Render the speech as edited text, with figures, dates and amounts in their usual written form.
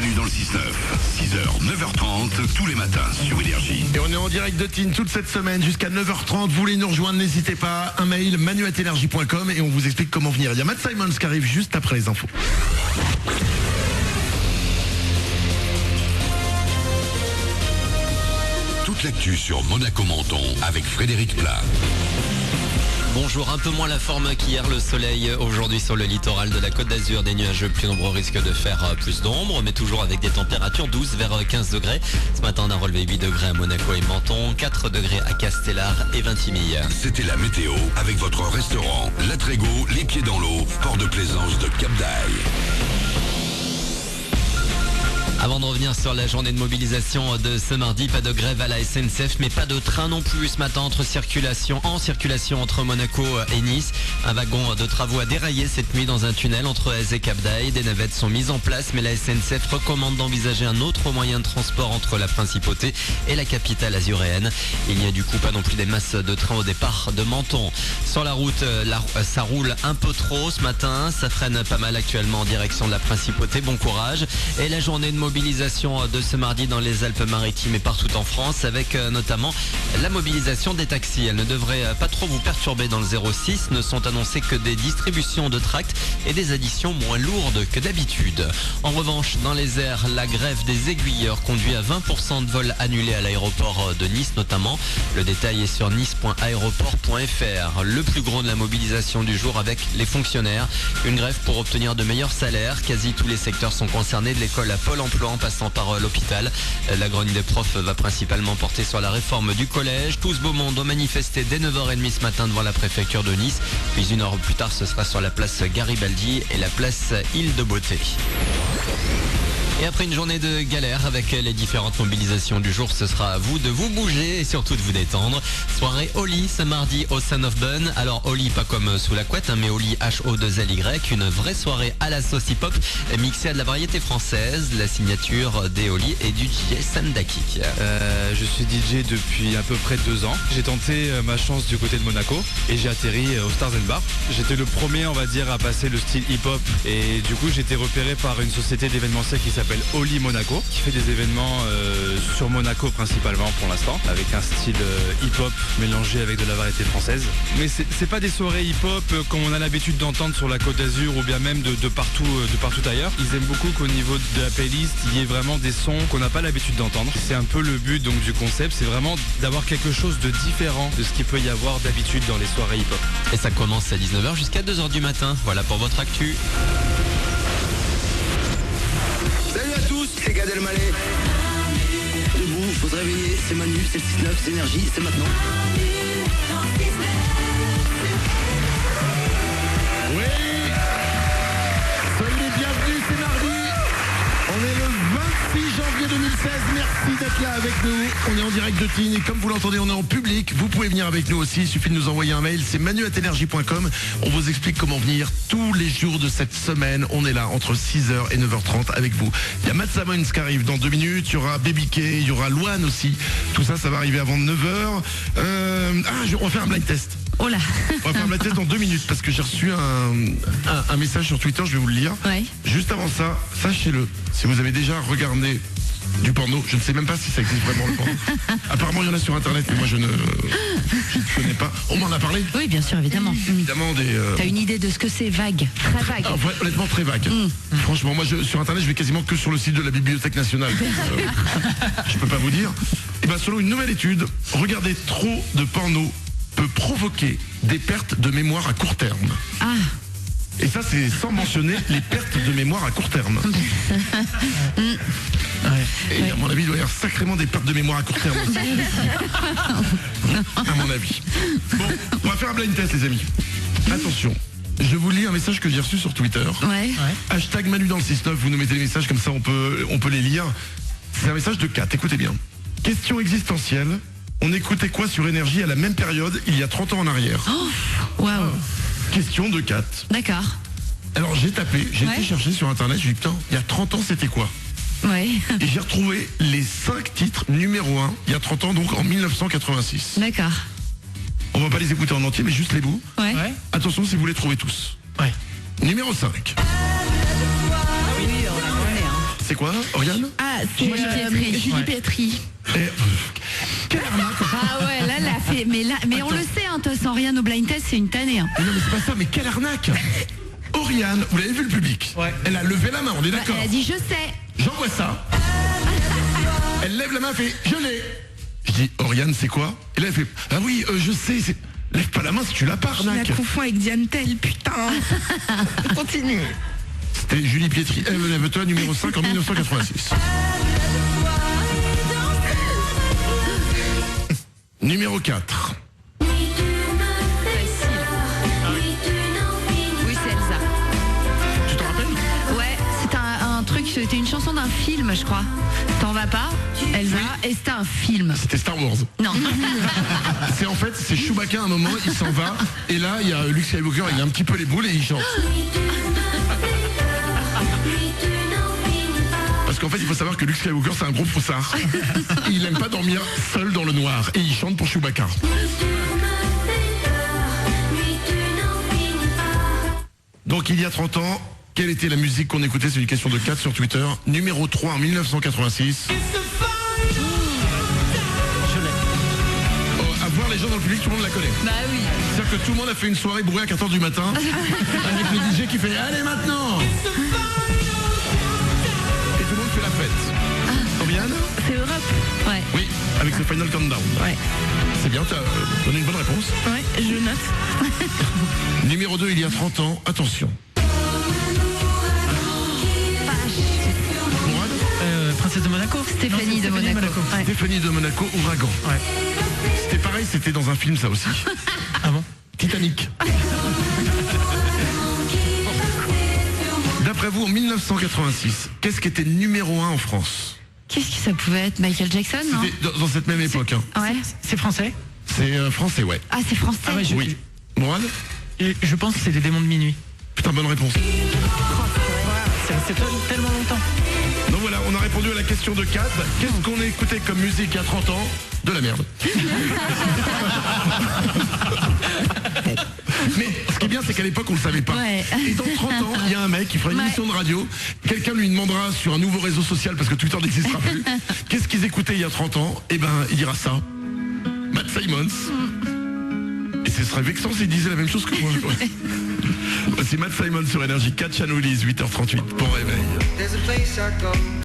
Manu dans le 6-9. 6h, 9h30, tous les matins sur Énergie. Et on est en direct de Tignes toute cette semaine jusqu'à 9h30. Vous voulez nous rejoindre, n'hésitez pas. Un mail, manu@energie.com et on vous explique comment venir. Il y a Matt Simons qui arrive juste après les infos. Toute l'actu sur Monaco-Menton avec Frédéric Plat. Bonjour, un peu moins la forme qu'hier, le soleil aujourd'hui sur le littoral de la Côte d'Azur, des nuages plus nombreux risquent de faire plus d'ombre, mais toujours avec des températures douces vers 15 degrés. Ce matin on a relevé 8 degrés à Monaco et Menton, 4 degrés à Castellar et Vintimille. C'était la météo avec votre restaurant La Trégo, les pieds dans l'eau, port de plaisance de Cap d'Aille. Avant de revenir sur la journée de mobilisation de ce mardi, pas de grève à la SNCF, mais pas de train non plus ce matin en circulation entre Monaco et Nice. Un wagon de travaux a déraillé cette nuit dans un tunnel entre Aise et Cap d'Aille. Des navettes sont mises en place, mais la SNCF recommande d'envisager un autre moyen de transport entre la Principauté et la capitale azuréenne. Il n'y a du coup pas non plus des masses de trains au départ de Menton. Sur la route, ça roule un peu trop ce matin, ça freine pas mal actuellement en direction de la Principauté. Bon courage. Et la journée de mobilisation de ce mardi dans les Alpes-Maritimes et partout en France, avec notamment la mobilisation des taxis. Elle ne devrait pas trop vous perturber dans le 06. Ne sont annoncées que des distributions de tracts et des additions moins lourdes que d'habitude. En revanche, dans les airs, la grève des aiguilleurs conduit à 20% de vols annulés à l'aéroport de Nice notamment. Le détail est sur nice.aéroport.fr. Le plus gros de la mobilisation du jour avec les fonctionnaires. Une grève pour obtenir de meilleurs salaires. Quasi tous les secteurs sont concernés, de l'école à Pôle emploi en passant par l'hôpital. La grogne des profs va principalement porter sur la réforme du collège. Tout ce beau monde ont manifesté dès 9h30 ce matin devant la préfecture de Nice. Puis une heure plus tard, ce sera sur la place Garibaldi et la place Île de Beauté. Et après une journée de galère avec les différentes mobilisations du jour, ce sera à vous de vous bouger et surtout de vous détendre. Soirée Oli ce mardi au Son of Bun. Alors Oli pas comme sous la couette, mais Oli H-O-2-L-Y. Une vraie soirée à la sauce hip-hop mixée à de la variété française. La signature des Oli et du DJ Sam Dakik. Je suis DJ depuis à peu près 2 ans. J'ai tenté ma chance du côté de Monaco et j'ai atterri au Stars & Bar. J'étais le premier, on va dire, à passer le style hip-hop et du coup j'ai été repéré par une société d'événementiel qui s'appelle Oli Monaco, qui fait des événements sur Monaco principalement pour l'instant, avec un style hip-hop mélangé avec de la variété française. Mais c'est pas des soirées hip-hop comme on a l'habitude d'entendre sur la Côte d'Azur ou bien même de partout ailleurs. Ils aiment beaucoup qu'au niveau de la playlist, il y ait vraiment des sons qu'on n'a pas l'habitude d'entendre. C'est un peu le but donc du concept, c'est vraiment d'avoir quelque chose de différent de ce qu'il peut y avoir d'habitude dans les soirées hip-hop. Et ça commence à 19h jusqu'à 2h du matin. Voilà pour votre actu. Salut à tous, c'est Gad Elmaleh. Debout, faut se réveiller, c'est Manu, c'est le 6-9, c'est Énergie, c'est maintenant. Oui. Soyez les bienvenus, c'est mardi. On est le 26 janvier 2016. Merci d'être là avec nous. On est en direct de Tignes et comme vous l'entendez, on est en public. Vous pouvez venir avec nous aussi. Il suffit de nous envoyer un mail. C'est manu@energie.com. On vous explique comment venir tous les jours de cette semaine. On est là entre 6h et 9h30 avec vous. Il y a Matt Simons qui arrive dans 2 minutes. Il y aura Baby K, il y aura Luan aussi. Tout ça, ça va arriver avant 9h. On va faire un blind test. Oh là. On va faire un blind test dans 2 minutes parce que j'ai reçu un message sur Twitter, je vais vous le lire. Ouais. Juste avant ça, sachez-le, si vous avez déjà regardé du porno, je ne sais même pas si ça existe vraiment le porno. Apparemment il y en a sur internet, mais moi je ne connais pas. On m'en a parlé. Oui, bien sûr, évidemment. Évidemment des. T'as une idée de ce que c'est? Vague, très vague. Honnêtement très vague. Franchement, moi sur internet je vais quasiment que sur le site de la Bibliothèque nationale. Je peux pas vous dire. Et bien selon une nouvelle étude, regarder trop de porno peut provoquer des pertes de mémoire à court terme. Ah. Et ça, c'est sans mentionner les pertes de mémoire à court terme. Et à mon avis, il doit y avoir sacrément des pertes de mémoire à court terme aussi. À mon avis. Bon, on va faire un blind test, les amis. Attention. Je vous lis un message que j'ai reçu sur Twitter. Ouais. Hashtag Manu dans le 6-9, vous nous mettez les messages comme ça, on peut les lire. C'est un message de Kat, écoutez bien. Question existentielle. On écoutait quoi sur Énergie à la même période, il y a 30 ans en arrière? Waouh. Question de Kat. D'accord. Alors j'ai été chercher sur internet, j'ai dit putain, il y a 30 ans c'était quoi? Ouais. Et j'ai retrouvé les 5 titres numéro 1, il y a 30 ans, donc en 1986. D'accord. On va pas les écouter en entier, mais juste les bouts. Ouais. Attention si vous les trouvez tous. Ouais. Numéro 5. c'est quoi, Oriane? Ah, c'est Julie Pietri. Julie Pietri. Et, quelle arnaque. Ah ouais, là, elle a fait. Mais on le sait, hein, toi, sans rien au blind test, c'est une tannée. Hein. Mais non, mais c'est pas ça, mais quelle arnaque. Oriane, vous l'avez vu le public? Ouais. Elle a levé la main, on est d'accord. Elle a dit je sais. J'envoie ça. Elle lève la main, elle fait je l'ai. Je dis Oriane, c'est quoi? Et là elle fait ah oui, je sais, c'est. Lève pas la main si tu l'as pas, Je la arnaque. confonds avec Diane Tell, putain. Continue. C'était Julie Pietri. Lève-toi, numéro 5 en 1986. Numéro 4. Oui, c'est Elsa. Tu t'en rappelles? Ouais, c'était un truc, c'était une chanson d'un film, je crois. T'en vas pas, Elsa, et c'était un film. C'était Star Wars. Non. C'est en fait, c'est Chewbacca à un moment, il s'en va. Et là, il y a Luke Skywalker, il a un petit peu les boules et il chante. Parce qu'en fait, il faut savoir que Luke Skywalker, c'est un gros froussard. Et il aime pas dormir seul dans le noir. Et il chante pour Chewbacca. Donc, il y a 30 ans, quelle était la musique qu'on écoutait? C'est une question de 4 sur Twitter. Numéro 3 en 1986. À voir les gens dans le public, tout le monde la connaît. Bah oui. C'est-à-dire que tout le monde a fait une soirée bourrée à 14h du matin avec le DJ qui fait allez maintenant. Et tout le monde fait la fête. Oriane? C'est Europe. Ouais. Oui, avec le Final Countdown. Ouais. C'est bien, tu as donné une bonne réponse. Ouais, je note. Numéro 2, il y a 30 ans, attention. Mourad? Princesse de Monaco. Stéphanie de Monaco. Ouais. Stéphanie de Monaco, Ouragan. Ouais. C'était pareil, c'était dans un film ça aussi. Ah bon? Titanic. D'après vous, en 1986, qu'est-ce qui était numéro 1 en France? Qu'est-ce que ça pouvait être? Michael Jackson, non? C'était dans cette même époque. Hein. Ouais. C'est français? C'est français, ouais. Ah, c'est français. Ah ouais, Oui. Mourad? Je pense que c'est les démons de minuit. Putain, bonne réponse. C'est resté tellement longtemps. Donc voilà, on a répondu à la question de 4. Qu'est-ce qu'on écoutait comme musique il y a 30 ans? De la merde. Mais ce qui est bien, c'est qu'à l'époque, on ne le savait pas. Ouais. Et dans 30 ans, il y a un mec qui fera une émission de radio. Quelqu'un lui demandera sur un nouveau réseau social, parce que Twitter n'existera plus, qu'est-ce qu'ils écoutaient il y a 30 ans? Eh ben, il dira ça. Matt Simons. Et ce serait vexant s'il disait la même chose que moi. Ouais. Voici Matt Simons sur Énergie 4 Chanoulis, 8h38. Bon réveil.